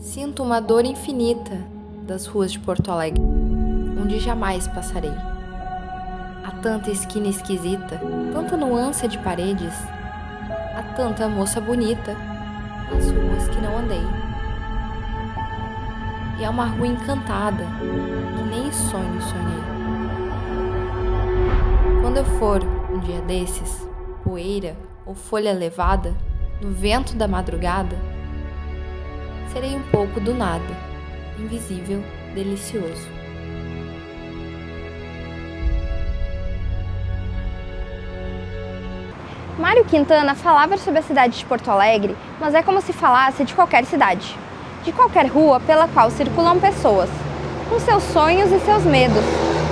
Sinto uma dor infinita das ruas de Porto Alegre, onde jamais passarei. Há tanta esquina esquisita, tanta nuance de paredes, há tanta moça bonita nas ruas que não andei. E é uma rua encantada, que nem em sonho sonhei. Quando eu for, um dia desses, poeira ou folha levada, no vento da madrugada, serei um pouco do nada, invisível, delicioso. Mário Quintana falava sobre a cidade de Porto Alegre, mas é como se falasse de qualquer cidade. De qualquer rua pela qual circulam pessoas, com seus sonhos e seus medos,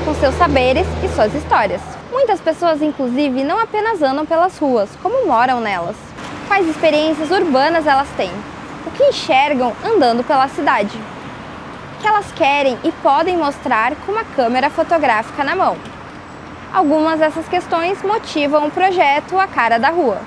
com seus saberes e suas histórias. Muitas pessoas, inclusive, não apenas andam pelas ruas, como moram nelas. Quais experiências urbanas elas têm? O que enxergam andando pela cidade? O que elas querem e podem mostrar com uma câmera fotográfica na mão? Algumas dessas questões motivam o projeto A Cara da Rua.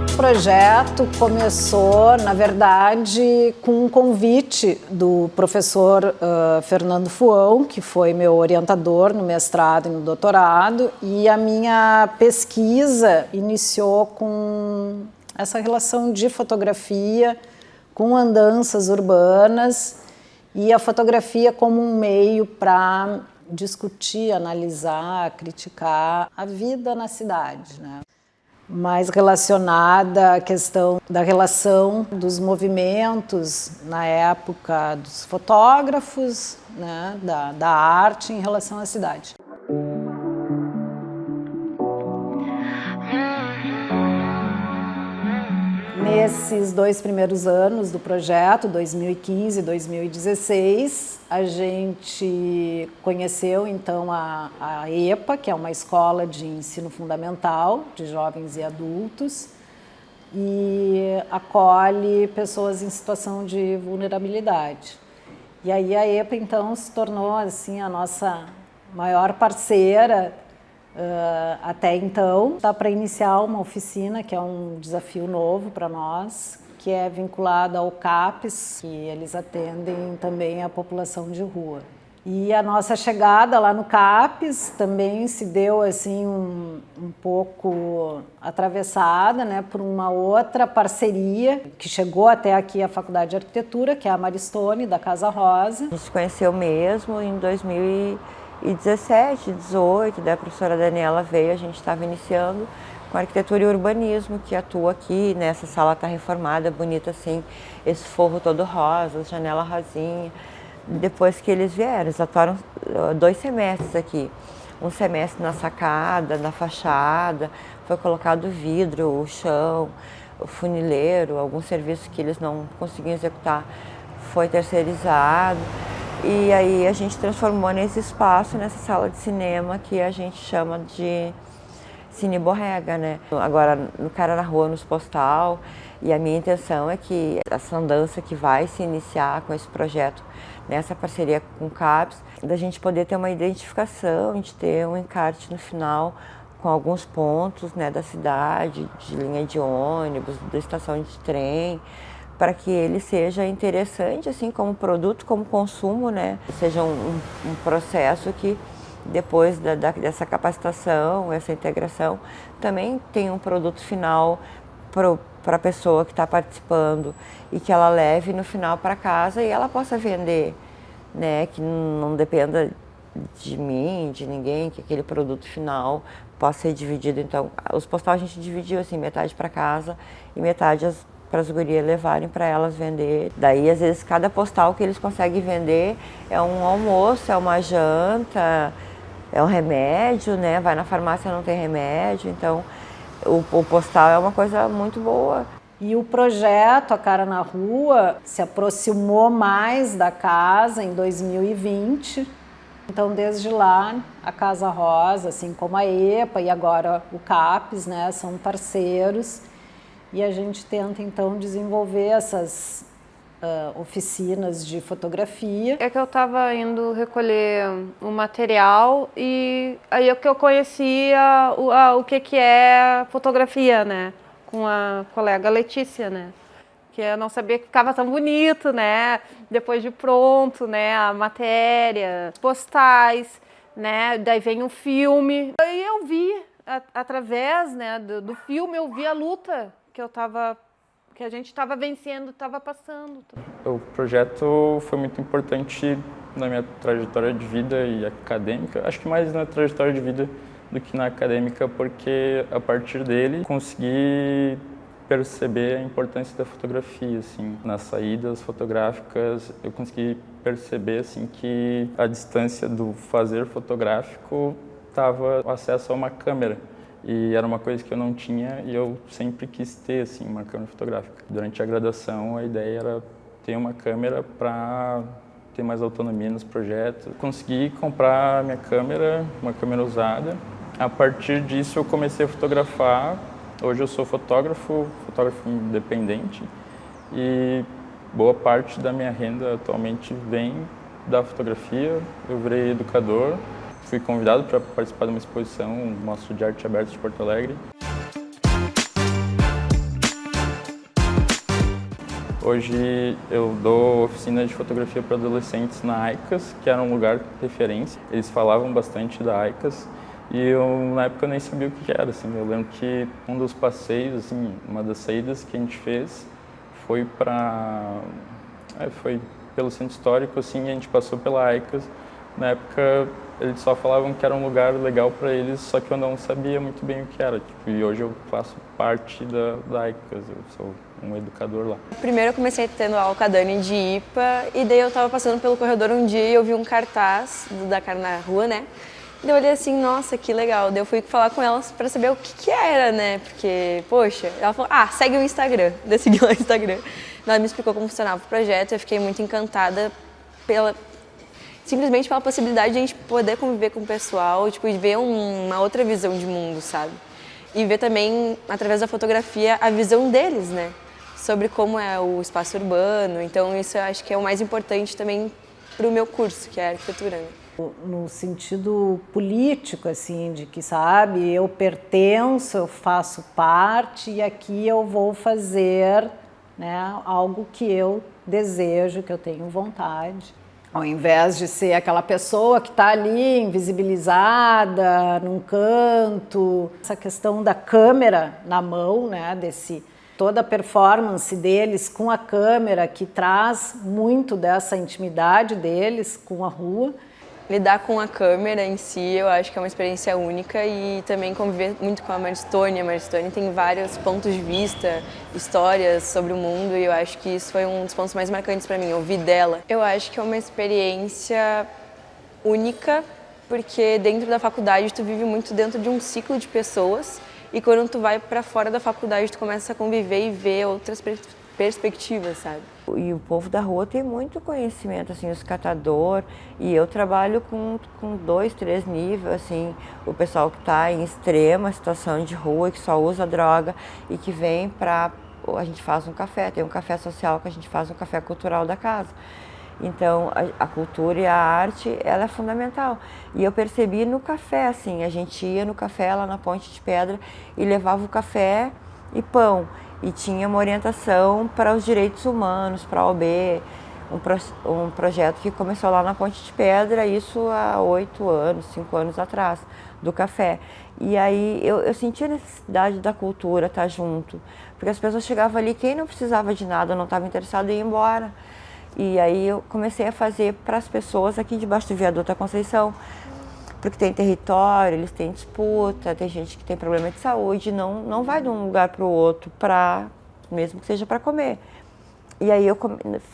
O projeto começou, na verdade, com um convite do professor Fernando Fuão, que foi meu orientador no mestrado e no doutorado, e a minha pesquisa iniciou com essa relação de fotografia com andanças urbanas e a fotografia como um meio para discutir, analisar, criticar a vida na cidade, né? Mais relacionada à questão da relação dos movimentos na época dos fotógrafos, né, da arte em relação à cidade. Nesses 2 primeiros anos do projeto, 2015 e 2016, a gente conheceu então a EPA, que é uma escola de ensino fundamental de jovens e adultos, e acolhe pessoas em situação de vulnerabilidade. E aí a EPA então se tornou assim a nossa maior parceira até então. Está para iniciar uma oficina, que é um desafio novo para nós, que é vinculada ao CAPES, que eles atendem também a população de rua. E a nossa chegada lá no CAPES também se deu assim um pouco atravessada, né, por uma outra parceria que chegou até aqui a Faculdade de Arquitetura, que é a Maristone, da Casa Rosa. A gente se conheceu mesmo em 2017, 18, daí a professora Daniela veio, a gente estava iniciando com arquitetura e urbanismo, que atua aqui, né? Essa sala está reformada, bonita assim, esse forro todo rosa, janela rosinha. Depois que eles vieram, eles atuaram 2 semestres aqui. Um semestre na sacada, na fachada, foi colocado vidro, o chão, o funileiro, alguns serviços que eles não conseguiam executar foi terceirizado. E aí a gente transformou nesse espaço, nessa sala de cinema que a gente chama de Cine Borrega, né? Agora no Cara na Rua, nos Postal, e a minha intenção é que essa andança que vai se iniciar com esse projeto, nessa parceria com o CAPES, da gente poder ter uma identificação, de ter um encarte no final com alguns pontos, né, da cidade, de linha de ônibus, da estação de trem, para que ele seja interessante assim como produto, como consumo, né? Seja um processo que depois dessa capacitação, essa integração, também tem um produto final para a pessoa que está participando e que ela leve no final para casa e ela possa vender, né? Que não dependa de mim, de ninguém, que aquele produto final possa ser dividido. Então, os postais a gente dividiu assim, metade para casa e metade para as gurias levarem para elas vender. Daí, às vezes, cada postal que eles conseguem vender é um almoço, é uma janta, é um remédio, né? Vai na farmácia, não tem remédio, então o postal é uma coisa muito boa. E o projeto A Cara na Rua se aproximou mais da casa em 2020. Então, desde lá, a Casa Rosa, assim como a EPA e agora o CAPES, né, são parceiros. E a gente tenta, então, desenvolver essas oficinas de fotografia. É que eu estava indo recolher um material e aí é que eu conhecia o que é fotografia, né? Com a colega Letícia, né? Que eu não sabia que ficava tão bonito, né? Depois de pronto, né? A matéria, postais, né? Daí vem o filme. Aí eu vi, através, né, do filme, eu vi a luta que a gente estava vencendo, estava passando. O projeto foi muito importante na minha trajetória de vida e acadêmica. Acho que mais na trajetória de vida do que na acadêmica, porque a partir dele consegui perceber a importância da fotografia, assim, nas saídas fotográficas. Eu consegui perceber, assim, que a distância do fazer fotográfico estava o acesso a uma câmera, e era uma coisa que eu não tinha e eu sempre quis ter, assim, uma câmera fotográfica. Durante a graduação, a ideia era ter uma câmera para ter mais autonomia nos projetos. Consegui comprar minha câmera, uma câmera usada. A partir disso eu comecei a fotografar. Hoje eu sou fotógrafo independente e boa parte da minha renda atualmente vem da fotografia. Eu virei educador, fui convidado para participar de uma exposição, Mostra de Arte Aberta de Porto Alegre. Hoje eu dou oficina de fotografia para adolescentes na AICAS, que era um lugar de referência. Eles falavam bastante da AICAS e eu, na época, eu nem sabia o que era. Assim. Eu lembro que um dos passeios, assim, uma das saídas que a gente fez foi foi pelo centro histórico, assim, e a gente passou pela AICAS. Na época, eles só falavam que era um lugar legal para eles, só que eu não sabia muito bem o que era. Tipo, e hoje eu faço parte da AICAS, eu sou um educador lá. Primeiro eu comecei tendo aula com a Dani de IPA, e daí eu tava passando pelo corredor um dia e eu vi um cartaz da Cara na Rua, né? E daí eu olhei assim, nossa, que legal. Daí eu fui falar com elas para saber o que era, né? Porque, poxa, ela falou, segue o Instagram. Daí eu segui lá o Instagram. Ela me explicou como funcionava o projeto, eu fiquei muito encantada simplesmente pela possibilidade de a gente poder conviver com o pessoal, tipo, e ver uma outra visão de mundo, sabe? E ver também, através da fotografia, a visão deles, né? Sobre como é o espaço urbano. Então, isso eu acho que é o mais importante também para o meu curso, que é a arquitetura, né? No sentido político, assim, de que, sabe, eu pertenço, eu faço parte e aqui eu vou fazer, né, algo que eu desejo, que eu tenho vontade. Ao invés de ser aquela pessoa que está ali invisibilizada num canto, essa questão da câmera na mão, né, toda a performance deles com a câmera, que traz muito dessa intimidade deles com a rua. Lidar com a câmera em si, eu acho que é uma experiência única, e também conviver muito com a Maristone. A Maristone tem vários pontos de vista, histórias sobre o mundo, e eu acho que isso foi um dos pontos mais marcantes para mim, ouvir dela. Eu acho que é uma experiência única, porque dentro da faculdade tu vive muito dentro de um ciclo de pessoas, e quando tu vai para fora da faculdade tu começa a conviver e ver outras perspectivas, sabe? E o povo da rua tem muito conhecimento, assim, os catadores, e eu trabalho com 2, 3 níveis, assim, o pessoal que está em extrema situação de rua, que só usa droga e que vem para... A gente faz um café, tem um café social que a gente faz um café cultural da casa. Então, a cultura e a arte, ela é fundamental. E eu percebi no café, assim, a gente ia no café lá na Ponte de Pedra e levava o café e pão. E tinha uma orientação para os direitos humanos, para a OB, um projeto que começou lá na Ponte de Pedra, isso há 8 anos, 5 anos atrás, do café. E aí eu senti a necessidade da cultura estar junto, porque as pessoas chegavam ali, quem não precisava de nada, não estava interessado em ir embora. E aí eu comecei a fazer para as pessoas aqui debaixo do viaduto da Conceição, porque tem território, eles têm disputa, tem gente que tem problema de saúde, não vai de um lugar para o outro para mesmo que seja para comer. E aí eu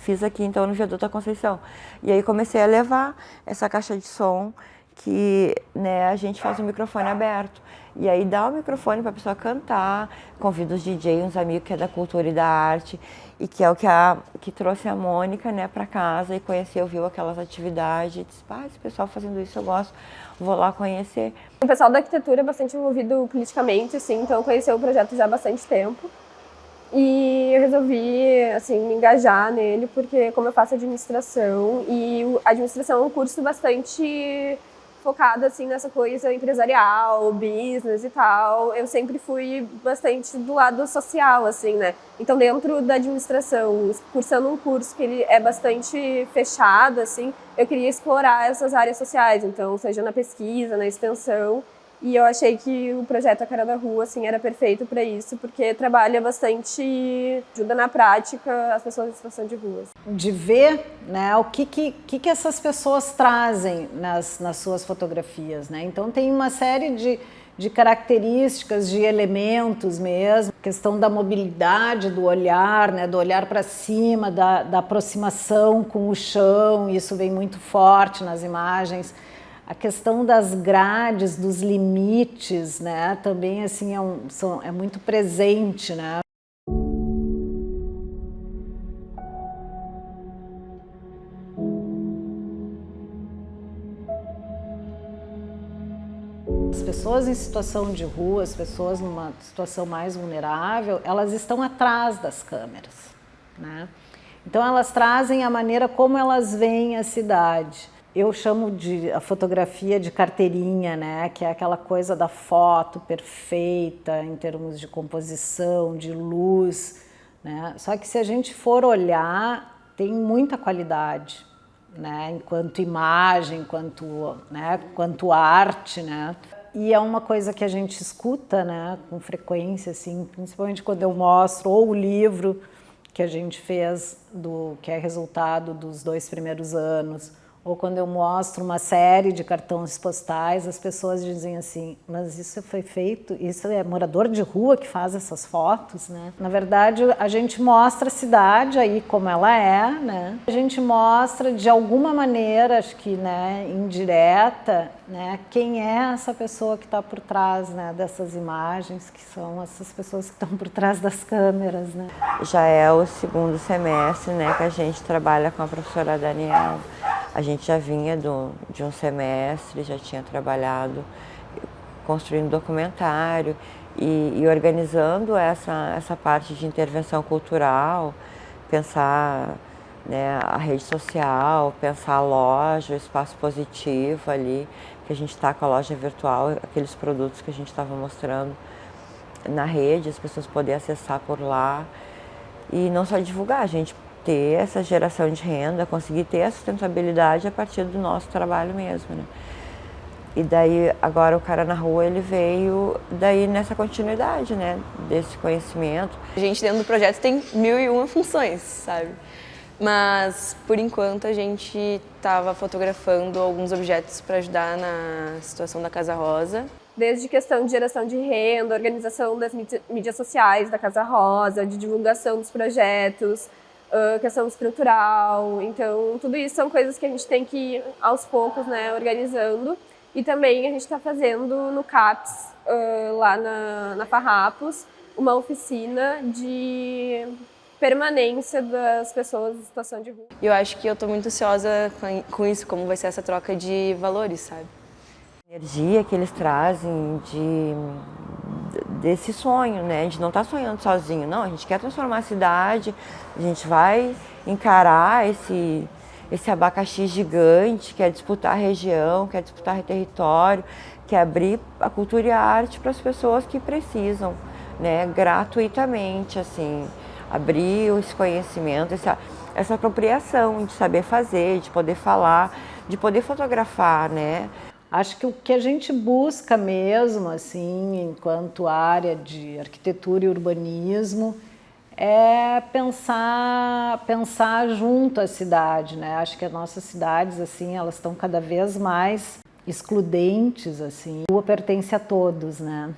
fiz aqui então no Viaduto da Conceição. E aí comecei a levar essa caixa de som que, né, a gente faz o microfone aberto. E aí dá o microfone para a pessoa cantar, convida os DJ, uns amigos que é da cultura e da arte, e que é o que trouxe a Mônica, né, para casa e conheceu, viu aquelas atividades, e disse, esse pessoal fazendo isso eu gosto, vou lá conhecer. O pessoal da arquitetura é bastante envolvido politicamente, assim, então eu conheci o projeto já há bastante tempo. E eu resolvi, assim, me engajar nele, porque como eu faço administração, e a administração é um curso bastante focado, assim, nessa coisa empresarial, business e tal, eu sempre fui bastante do lado social, assim, né? Então, dentro da administração, cursando um curso que ele é bastante fechado, assim, eu queria explorar essas áreas sociais, então, seja na pesquisa, na extensão, e eu achei que o projeto A Cara da Rua, assim, era perfeito para isso, porque trabalha bastante, ajuda na prática as pessoas em situação de rua. De ver, né, o que essas pessoas trazem nas suas fotografias, né? Então tem uma série de características, de elementos mesmo, questão da mobilidade do olhar, né, do olhar para cima, da aproximação com o chão, isso vem muito forte nas imagens. A questão das grades, dos limites, né, também assim é muito presente, né? As pessoas em situação de rua, as pessoas numa situação mais vulnerável, elas estão atrás das câmeras, né? Então elas trazem a maneira como elas veem a cidade. Eu chamo a fotografia de carteirinha, né? Que é aquela coisa da foto perfeita em termos de composição, de luz, né? Só que se a gente for olhar, tem muita qualidade, né? Enquanto imagem, quanto arte, né? E é uma coisa que a gente escuta, né? Com frequência, assim, principalmente quando eu mostro ou o livro que a gente fez, que é resultado dos 2 primeiros anos, ou quando eu mostro uma série de cartões postais, as pessoas dizem assim, mas isso foi feito, isso é morador de rua que faz essas fotos, né? Na verdade, a gente mostra a cidade aí como ela é, né? A gente mostra de alguma maneira, acho que, né, indireta, né, quem é essa pessoa que está por trás, né, dessas imagens, que são essas pessoas que estão por trás das câmeras, né? Já é o 2º semestre, né, que a gente trabalha com a professora Daniela. A gente já vinha de um semestre, já tinha trabalhado construindo documentário e organizando essa parte de intervenção cultural, pensar, né, a rede social, pensar a loja, o espaço positivo ali, que a gente está com a loja virtual, aqueles produtos que a gente estava mostrando na rede, as pessoas poderem acessar por lá e não só divulgar, a gente ter essa geração de renda, conseguir ter a sustentabilidade a partir do nosso trabalho mesmo, né? E daí, agora o Cara na Rua, ele veio daí nessa continuidade, né, desse conhecimento. A gente dentro do projeto tem 1001 funções, sabe? Mas, por enquanto, a gente estava fotografando alguns objetos para ajudar na situação da Casa Rosa. Desde questão de geração de renda, organização das mídias sociais da Casa Rosa, de divulgação dos projetos, questão estrutural. Então, tudo isso são coisas que a gente tem que ir aos poucos, né, organizando. E também a gente está fazendo no CAPS, lá na Farrapos, uma oficina de permanência das pessoas em situação de rua. E eu acho que eu estou muito ansiosa com isso, como vai ser essa troca de valores, sabe? A energia que eles trazem desse sonho, né? De não estar sonhando sozinho, não. A gente quer transformar a cidade, a gente vai encarar esse abacaxi gigante, quer disputar a região, quer disputar território, quer abrir a cultura e a arte para as pessoas que precisam, né? Gratuitamente, assim, abrir esse conhecimento, essa apropriação de saber fazer, de poder falar, de poder fotografar, né? Acho que o que a gente busca mesmo, assim, enquanto área de arquitetura e urbanismo, é pensar junto à cidade, né? Acho que as nossas cidades, assim, elas estão cada vez mais excludentes, assim. A rua pertence a todos, né?